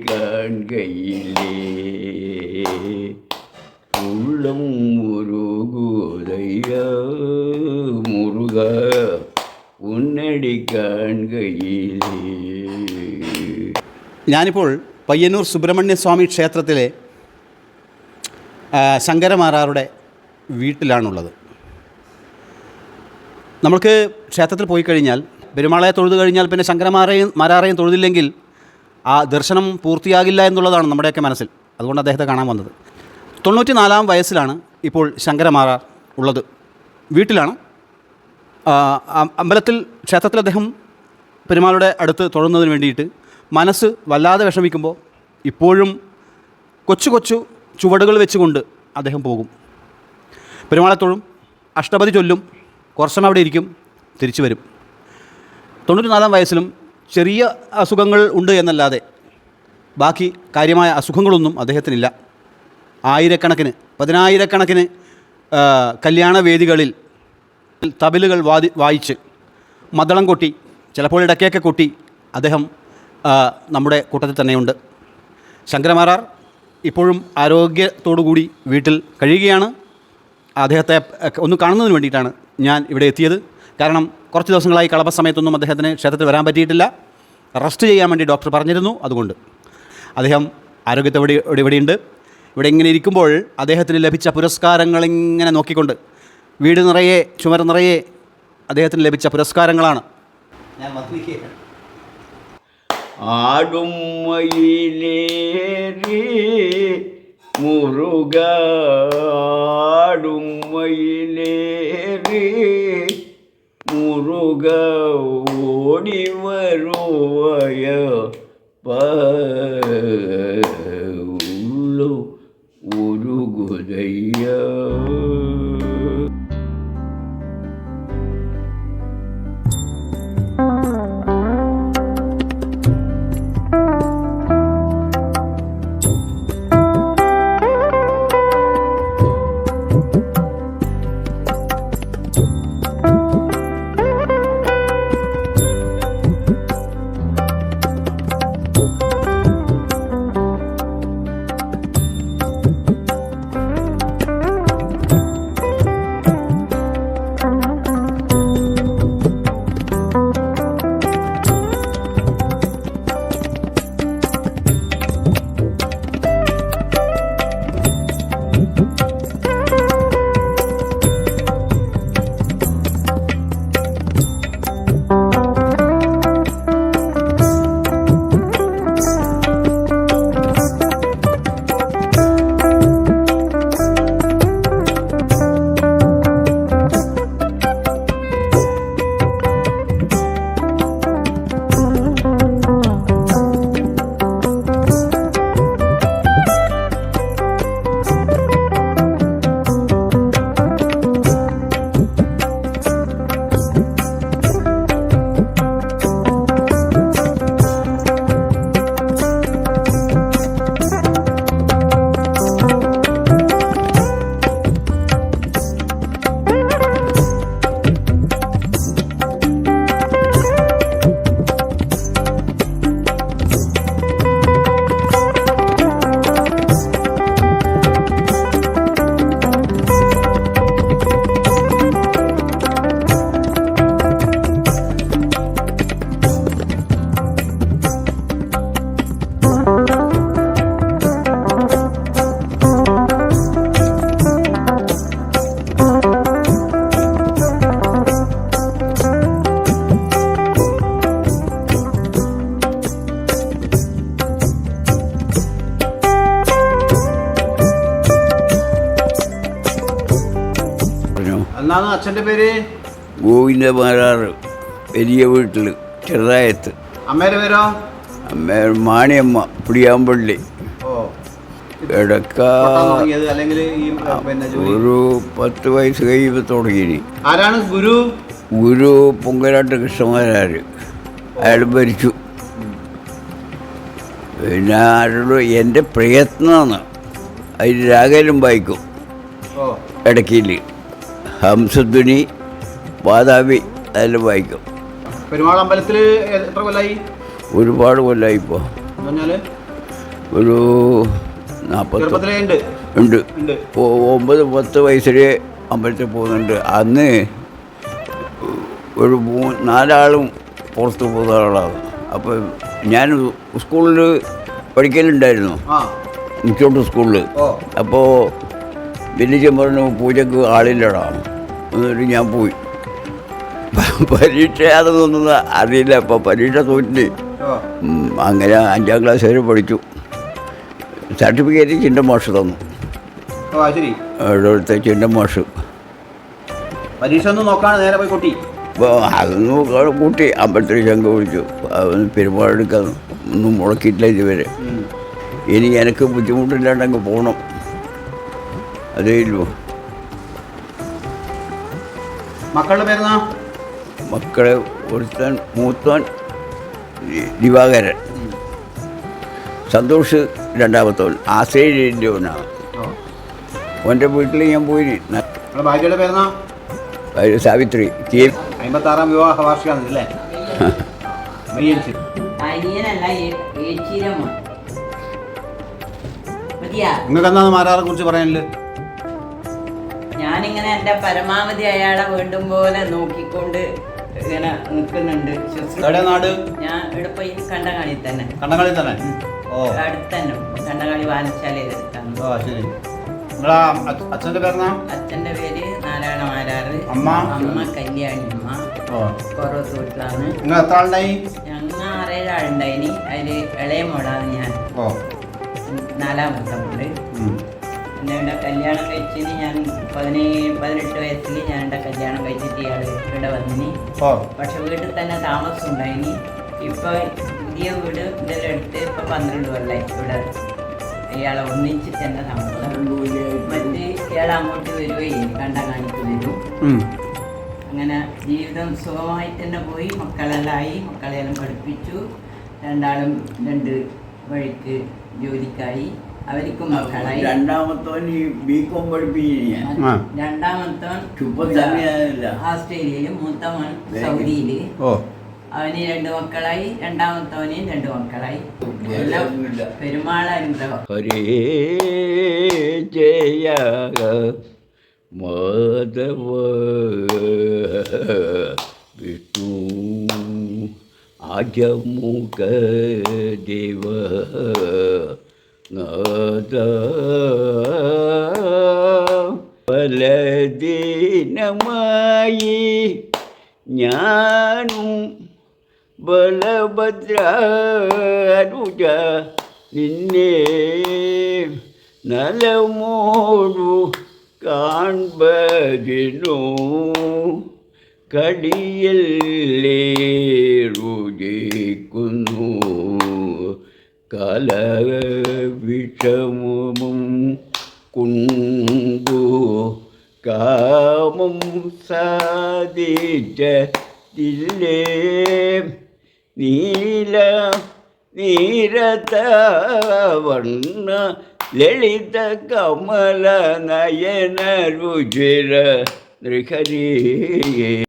കാണുകയില്ലേ ഉള്ളം മുരുകുതയ്യ മുരുക ഉന്നടി കാണുകയില്ലേ. ഞാനിപ്പോൾ പയ്യന്നൂർ സുബ്രഹ്മണ്യ സ്വാമി ക്ഷേത്രത്തിലെ ശങ്കരമാരാറുടെ വീട്ടിലാണുള്ളത്. നമുക്ക് ക്ഷേത്രത്തിൽ പോയി കഴിഞ്ഞാൽ പെരുമാളെ തൊഴുതു കഴിഞ്ഞാൽ പിന്നെ മാരാറേയും തൊഴുതില്ലെങ്കിൽ ആ ദർശനം പൂർത്തിയാകില്ല എന്നുള്ളതാണ് നമ്മുടെയൊക്കെ മനസ്സിൽ. അതുകൊണ്ട് അദ്ദേഹത്തെ കാണാൻ വന്നത്. 94 വയസ്സിലാണ് ഇപ്പോൾ ശങ്കരമാരാർ ഉള്ളത്. വീട്ടിലാണ്. അമ്പലത്തിൽ ക്ഷേത്രത്തിൽ അദ്ദേഹം പെരുമാളുടെ അടുത്ത് തൊഴുന്നതിന് വേണ്ടിയിട്ട് മനസ്സ് വല്ലാതെ വിഷമിക്കുമ്പോൾ ഇപ്പോഴും കൊച്ചു കൊച്ചു ചുവടുകൾ വെച്ചുകൊണ്ട് അദ്ദേഹം പോകും. പെരുമാളെ തൊഴും, അഷ്ടപതി ചൊല്ലും, കുറച്ചം അവിടെ ഇരിക്കും, തിരിച്ചു വരും. 94 വയസ്സിലും ചെറിയ അസുഖങ്ങൾ ഉണ്ട് എന്നല്ലാതെ ബാക്കി കാര്യമായ അസുഖങ്ങളൊന്നും അദ്ദേഹത്തിനില്ല. പതിനായിരക്കണക്കിന് കല്യാണവേദികളിൽ തബിലുകൾ വായിച്ച് മദ്ദളം കൊട്ടി, ചിലപ്പോൾ ഇടയ്ക്കൊക്കെ കൊട്ടി അദ്ദേഹം നമ്മുടെ കൂട്ടത്തിൽ തന്നെയുണ്ട്. ശങ്കരമാരാർ ഇപ്പോഴും ആരോഗ്യത്തോടുകൂടി വീട്ടിൽ കഴിയുകയാണ്. അദ്ദേഹത്തെ ഒന്ന് കാണുന്നതിന് വേണ്ടിയിട്ടാണ് ഞാൻ ഇവിടെ എത്തിയത്. കാരണം കുറച്ച് ദിവസങ്ങളായി കളഭ സമയത്തൊന്നും അദ്ദേഹത്തിന് ക്ഷേത്രത്തിൽ വരാൻ പറ്റിയിട്ടില്ല. റെസ്റ്റ് ചെയ്യാൻ വേണ്ടി ഡോക്ടർ പറഞ്ഞിരുന്നു. അതുകൊണ്ട് അദ്ദേഹം ആരോഗ്യത്തോടെ ഇവിടെയുണ്ട്. ഇവിടെ ഇങ്ങനെ ഇരിക്കുമ്പോൾ അദ്ദേഹത്തിന് ലഭിച്ച പുരസ്കാരങ്ങളിങ്ങനെ നോക്കിക്കൊണ്ട് വീട് നിറയെ ചുമർ നിറയെ അദ്ദേഹത്തിന് ലഭിച്ച പുരസ്കാരങ്ങളാണ് ഞാൻ വന്നിരിക്കുകയാണ്. ആടും മയിലേറി മുരുക ആടും മയിലേറി മുരുക ഓടി വരുവയ ഉള്ളു ഉരുകുതയ്യ. എന്താണ് അച്ഛൻ്റെ പേര്? ഗോവിന്ദമാരാറ്, വലിയ വീട്ടിൽ ചെറുതായത്ത്. അമ്മേൻ്റെ പേരോ? അമ്മ മാണിയമ്മ, പുളിയാമ്പള്ളി. ഒരു 10 വയസ്സ് കഴിയുമ്പോൾ തുടങ്ങി. ആരാണ് ഗുരു? ഗുരു പൊങ്കരാട്ട് കൃഷ്ണമാരാർ. അയാൾ ഭരിച്ചു. പിന്നെ ആരോട് എൻ്റെ പ്രയത്നമാണ്. അതിൽ രാഗലും വായിക്കും ഇടയ്ക്കിൽ. ഹംസധ്വനി, വാതാവി അതെല്ലാം വായിക്കും. പെരുമാൾ അമ്പലത്തിൽ എത്ര കൊല്ലായി? ഒരുപാട് കൊല്ലായി. ഇപ്പോൾ ഒരു 40 ചെറുപ്പത്തിലേ ഉണ്ട്. ഉണ്ട്. ഉണ്ട്. 9-10 വയസ്സിൽ അമ്പലത്തിൽ പോകുന്നുണ്ട്. അന്ന് ഒരു 4 പുറത്ത് പോകുന്ന ആളാണ്. അപ്പോൾ ഞാൻ സ്കൂളിൽ പഠിക്കലുണ്ടായിരുന്നു, ആ മുച്ചോട്ട് സ്കൂളിൽ. ഓ അപ്പോൾ വലിയ പറഞ്ഞു പൂജക്ക് ആളില്ലടാ. എന്നിട്ട് ഞാൻ പോയി. പരീക്ഷ അതൊന്നും അറിയില്ല. അപ്പോൾ പരീക്ഷ തോറ്റി. ഓ അങ്ങനെ 5ാം ക്ലാസ് വരെ പഠിച്ചു. സർട്ടിഫിക്കറ്റ് ചിൻ്റെ മാഷ് തന്നു. ഓ ശരി. ഇവിടുത്തെ ചിൻ്റെ മാഷ്. പരീക്ഷ ഒന്നും നോക്കാണ് നേരെ പോയി കൊട്ടി. അപ്പോൾ അതൊന്നും കൂട്ടി അമ്പലത്തിൽ ശങ്ക വിളിച്ചു. അതൊന്ന് പെരുമാറെടുക്കാൻ ഒന്നും മുടക്കിയിട്ടില്ല ഇതുവരെ. ഇനി എനിക്ക് ബുദ്ധിമുട്ടില്ലാണ്ടങ്ങ് പോകണം, അതേ ഇല്ലൂ. മക്കളുടെ പേരെന്നാ? മക്കളെ ഒരുത്തൻ മൂത്തോൻ ദിവാകരൻ, സന്തോഷ് രണ്ടാമത്തോൻ, ആശ്രയിൻ്റെവനാണ്. ഓൻ്റെ വീട്ടിൽ ഞാൻ പോയി. ഭാര്യയുടെ പേരെന്നാ? സാവിത്രി. 56ാം വിവാഹ വാർഷികമാണല്ലേ? നിങ്ങൾക്ക് എന്താണ് മാരാറെ കുറിച്ച് പറയാനില്ല? ഞാനിങ്ങനെ എൻ്റെ പരമാവധി അയാളെ വേണ്ടും പോലെ നോക്കിക്കൊണ്ട് ഇങ്ങനെ നിൽക്കുന്നുണ്ട്. നാട്? ഞാൻ ഇവിടെ പോയി കണ്ടങ്ങാടി തന്നെ. കണ്ടങ്ങാടി തന്നെ? ഓ അടുത്ത് തന്നെ, കണ്ടങ്ങാടി വാനശാലയിൽ അടുത്താണ്. ഓ ശരി. നിങ്ങളാ അച്ഛൻ്റെ പേരെന്നാ? അച്ഛൻ്റെ പേര് നാരായണ മാരാറ്. അമ്മ? അമ്മ കല്യാണി അമ്മ. കുറവത്ത് വീട്ടിലാണ്. നിങ്ങൾ എത്ര ആളുണ്ടായി? ഞങ്ങൾ 6-7 ആളുണ്ടായിനി. അതിൽ ഇളയ മോളാണ് ഞാൻ. ഓ 4ാമത്തെ മോള്. പിന്നെ ഇവിടെ കല്യാണം കഴിച്ചിന് ഞാൻ 18 വയസ്സിൽ ഞാൻ എൻ്റെ കല്യാണം കഴിച്ചിട്ട് ഇയാൾ ഇവിടെ വന്നിന്. പക്ഷെ വീട്ടിൽ തന്നെ താമസം ഉണ്ടായിനി. ഇപ്പോൾ പുതിയ വീട് ഇതിൻ്റെ അടുത്ത് ഇപ്പോൾ 12 കൊല്ലമായി ഇവിടെ ഇയാളെ ഒന്നിച്ച് തന്നെ താമസം. മറ്റ് ഇയാൾ അങ്ങോട്ട് വരുകയും കണ്ടങ്ങാണിക്ക് വരും. അങ്ങനെ ജീവിതം സുഖമായിട്ട് തന്നെ പോയി. മക്കളെല്ലാം ആയി, മക്കളെല്ലാം പഠിപ്പിച്ചു. രണ്ടാളും 2 വഴിക്ക് ജോലിക്കായി. അവർക്കും മക്കളായി. രണ്ടാമത്തോൻ ബികോം പഠിപ്പിക്കുന്നു. രണ്ടാമത്തോൻ ഓസ്ട്രേലിയയിലും, മൂത്തവൻ സൗദിയിൽ. അവന് 2 മക്കളായി. രണ്ടാമത്തവന് 2 മക്കളായി. എല്ലാം പെരുമാളാനുഗ്രഹം. ഹരേ ജയ മാധവ വിഷ്ണു ആജമുഖ ദേവ നാദ പലദിനമായി ഞാനും ബലഭദ്രാനുജ നിന്നെ നലമോടു കാൺപതിനു കടിയല്ലേറുജിക്കുന്നു കലവിഷമവും കുണ്ടു കാമം സാധിച്ചില്ലേ നീല നീരതവർണ്ണ ലളിത കമല നയന രുചിര നൃഹരി